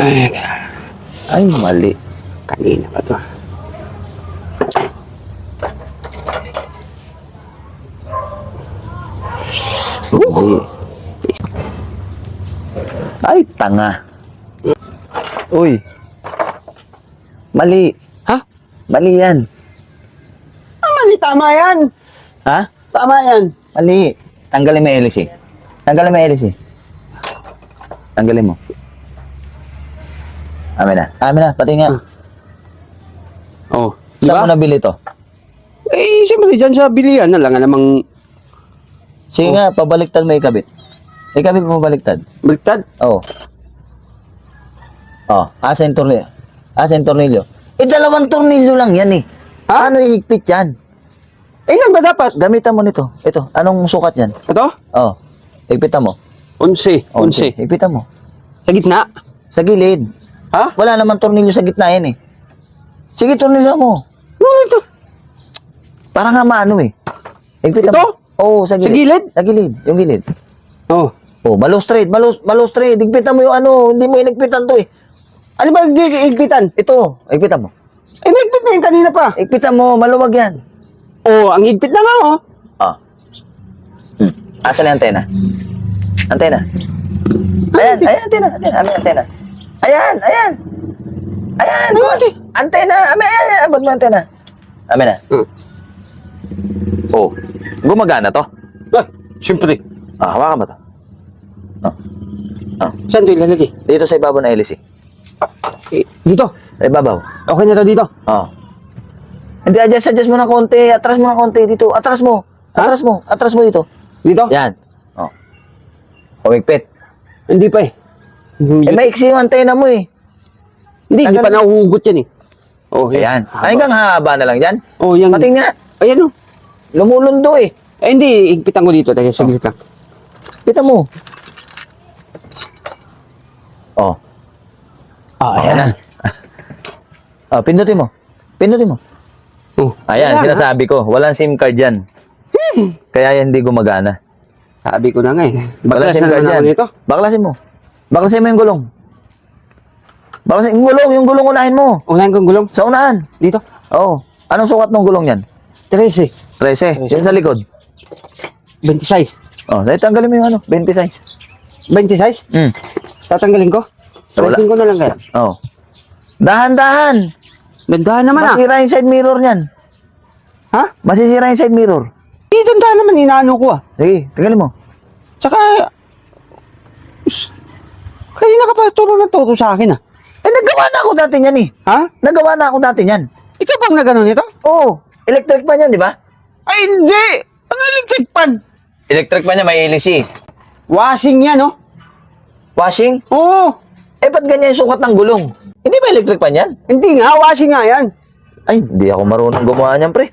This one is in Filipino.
Ay, Ay, mali. kanina pa to. Hindi. Ay, tanga. Uy. Mali. Ha? Mali yan. Tama yan. Ha? Tama yan. Mali. Tanggalin mo yung LC. Tanggalin mo yung LC. Tanggalin mo. Amin na. Amin na. Pati nga. Oh, Saan mo nabili to? Eh, siyempre dyan sa bilihan na lang namang Sige nga, pabaliktad mo ikabit. Ikabit mo baliktad. baliktad. Oo. Oh, asa yung tornilyo? Asa yung tornilyo? Eh, 2 tornilyo lang yan eh. Ha? Paano ihigpit yan? Ilan ba dapat? Gamitan mo nito. Ito, anong sukat yan? Ito? Oh, higpitan mo. 11. 11. Higpitan mo. Sa gitna? Sa gilid. Ha? Wala naman tornilyo sa gitna yan eh. Sige, tornilyo mo. Ano ito? Para nga maano eh. Higpitan Ito? mo. Oo, sa Sa gilid. gilid? Sa gilid. Yung gilid. Oh. Oh, balustrade. Balustrade. Higpitan mo yung ano. Hindi mo hinigpitan to eh. Ano ba higpitan? Ito, higpitan mo. Eh, may higpit na yun kanina pa. Higpitan mo, maluwag yan. Oh, ang higpit na nga, oh. Oh. Asa na yung antena? Antena. Ayan, ayan, antena. Ayan, amin antena. Ayan, ayan. Ayan, antena. Amin, ayan, abot mo antena. Amin na. Oh, gumagana to. Ah, siyempre. Ah, hawakan mo to. Saan ito ilalagay? Dito sa ibabaw na hélice. Eh, dito. Sa ibabaw. Okay na to dito. Oh. Hindi, adjust mo ng konti. Atras mo ng konti dito. Atras mo. Atras mo. Atras mo dito. Dito? Yan. Oh. Humigpit. Hindi pa eh. Eh, maiksi yung antena mo eh. Hindi pa nahuhugot yan eh. Oh, Ayan. Haba. Ay, hanggang haba na lang dyan. Oh, yan. Pati nga, Ayan, oh. lumulundo eh. Eh, hindi. Higpitan ko dito. Teka, saglit lang. Kita mo. Oh. Ayan na. Oh, pindutin mo. Pindutin mo. Oh. Ayan, Wala, sinasabi ko. Walang SIM card dyan. Kaya yan hindi gumagana. Sabi ko na nga eh. Walang Baklas SIM na card naman ako dyan. nito. Baklasin mo. Baklasin mo yung gulong. Baklasin yung gulong. Yung gulong unahin mo. Unahin kong gulong. Sa unahan. Dito. Oh. Anong sukat ng gulong yan? 13. 13. Yung sa likod. 26. Oh, dahil tanggalin mo yung ano, 26. 26? Tatanggalin ko? Wala. Pressing ko na lang kaya. Oh. Dahan-dahan. Dandahan naman ah. Masira yung side mirror niyan. Ha? Masisira yung side mirror. Hindi, dandahan naman. Inaano ko ah. Sige, tanggalin mo. Tsaka... Kanina ka pa turo ng turo sa akin ah. Eh, nagawa na ako dati niyan eh. Ha? Nagawa na ako dati niyan. Ikaw bang na gano'n ito? Oo. Electric pan yan, di ba? Ay, hindi! Ano electric pan? Electric pan niya, may hélice. Washing yan, oh. Washing? Oo. Eh, ba't ganyan yung sukat ng gulong? Hindi ba electric pan yan? Hindi nga, washing nga yan. Ay, hindi ako marunong gumawa niyan, pre.